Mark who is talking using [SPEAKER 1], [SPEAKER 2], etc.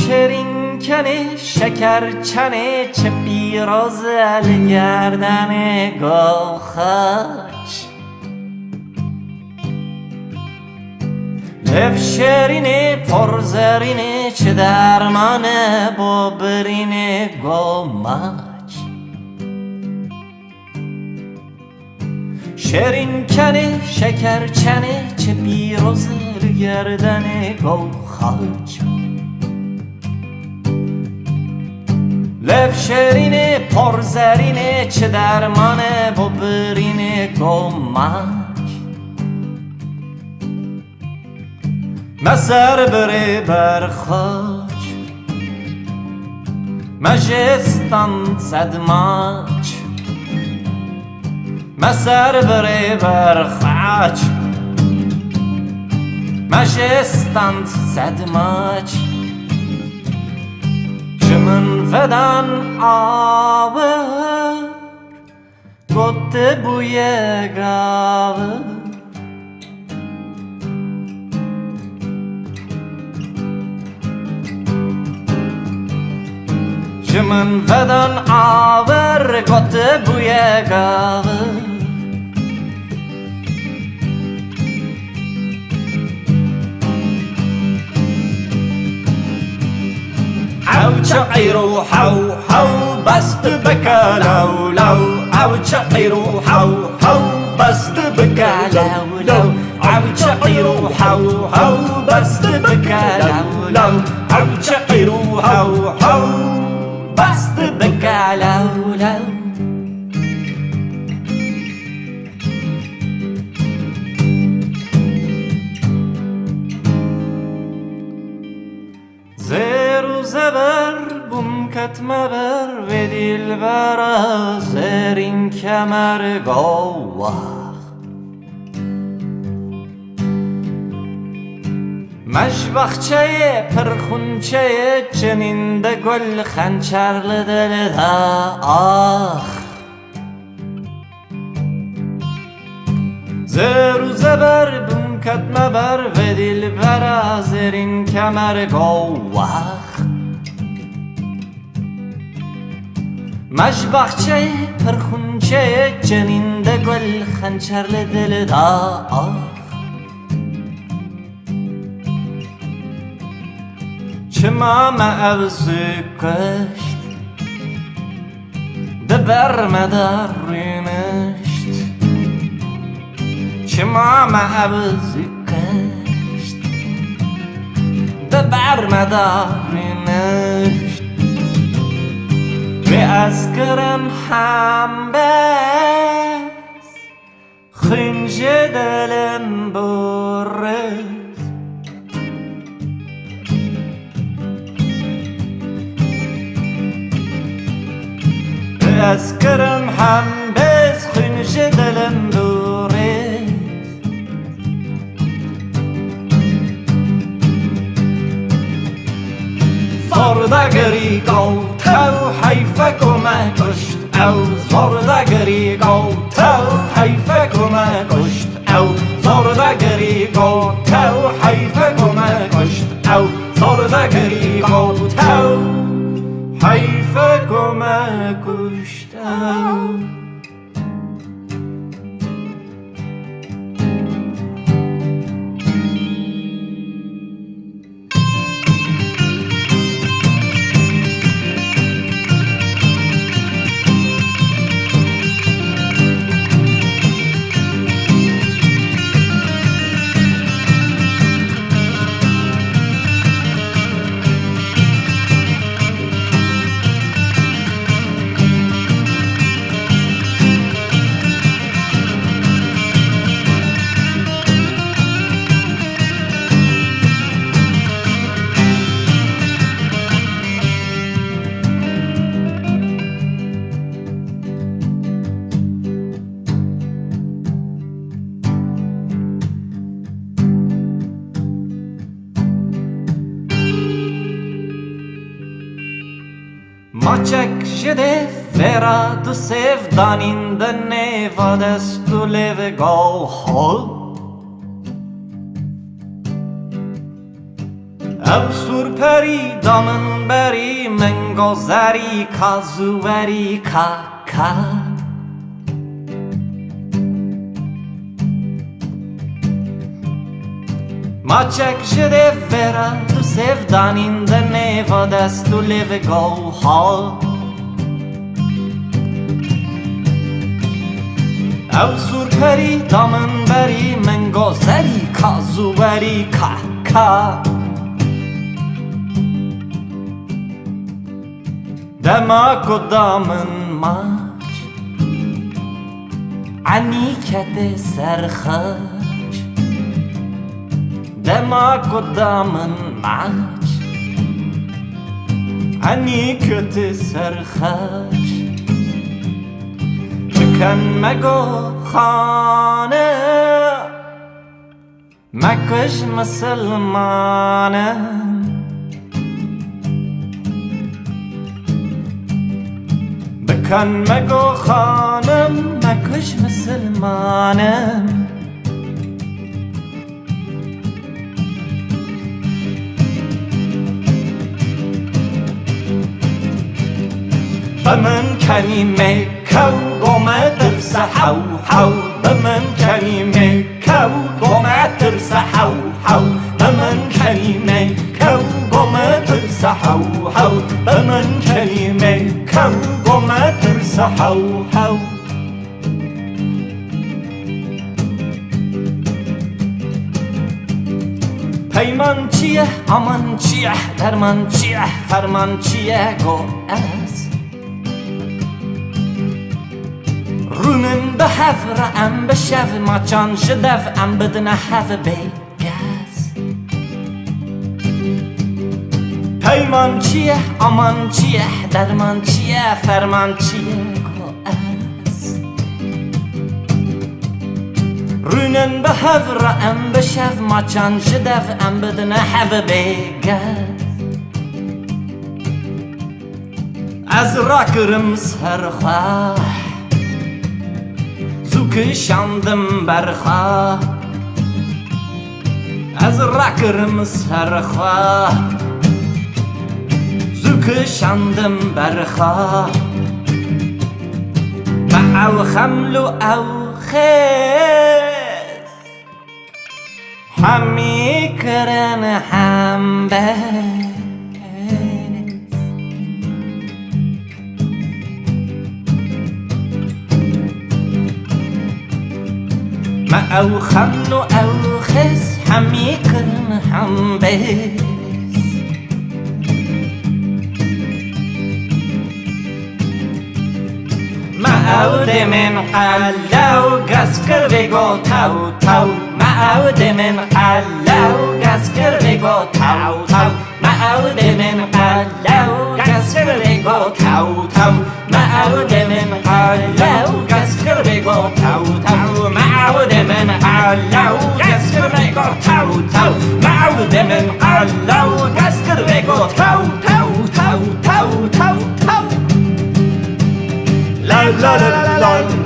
[SPEAKER 1] Lêvşêrînkenê şekerçenê çi pîroz li gerdenê gawxeç Lêvşêrînê porzerînê çi derman bo birînê gomeç Şêrînkenê şekerçenê çi pîroz li gerdenê gawxeç Lêvşêrînê porzerînê çi derman bo birînê gomeç Me zerbirê berxweç Me jê sitand sed maç Me zerbirê berxweç Me jê sitand sed maç Çimin vedan awir Gotte bûye gawir Çimin vedan awir Gotte bûye gawir Ew çeqîro hew hew best bike lew lew Ew çeqîro hew hew best bike lew lew Ew çeqîro hew hew best bike lew lew Ew çeqîro hew hew best bike lew lew zeber ketme ve dilbera zêrîn kemer gawir Mej baxçeyê pirxunçeyê çinîn de gul xencer li dilê de Zêr û zeber ketme ve dilbera zêrîn kemer gawir Mej baxçeyê pirxunçeyê çinîn de gul xencer li dilê de Çima me ev kuşt Deber me de rûnişt Çima me ev kuşt Deber me de rûnişt Ve ez kirim hembez Xencer dilim bûre Ez kirim hembez xencer dilim bûre Zordagirî gawtew heyfe ku me kuşt Ew zordagirî gawtew heyfe ku me kuşt Ew zordagirî gawtew heyfe ku me kuşt Ew zordagirî gawtew heyfe ku me kuşt Maçek jede vera du sevdanın da nevades du leve gav او سورپری دامن بری من گذری کازوری کاکا Maçek jede vera du sevdanin de neva destu leve gauha Ev surperi damın beri men gozeri kazuveri kaka Dema kodamın maç Ani kede serxaç Dema kodamın maç Ani kötü serxaç Bıkan mego khane Mekış Müslümanım Bıkan mego khanım Mekış Müslümanım بمن کلمه کو گمه ترس حو حو بمن کلمه کو گمه ترس حو حو بمن کلمه کو گمه ترس حو حو بمن کلمه کو گمه ترس حو حو پیمان چیه امان چیه درمان چیه فرمان چیه گو از Rûnin bi hev re em bi şev maçan ji dev em bidine hev bêgez Peyman çiye aman çiye derman çiye ferman çiye ku ez Rûnin bi hev re em bi şev maçan ji dev em bidine hev bêgez Ez rakirim serxwe Kışandım berxa Ez rakırım serxa Zukışandım berxa Ma ev xemlu ev xiz Hemi kirin hem bez ما او خمن و او خس همی کرن هم بیس ما او دمن قلو گس کر بگو تاو تاو ما او دمن قلو گس کر بگو تاو تاو ما او دمن قلو گس کر بگو تاو تاو ما او دمن قلو گس کر بگو تاو تاو معود من علو قسكر بيقو تاو تاو معود من علو قسكر بيقو تاو تاو تاو تاو تاو تاو لا لا لا لا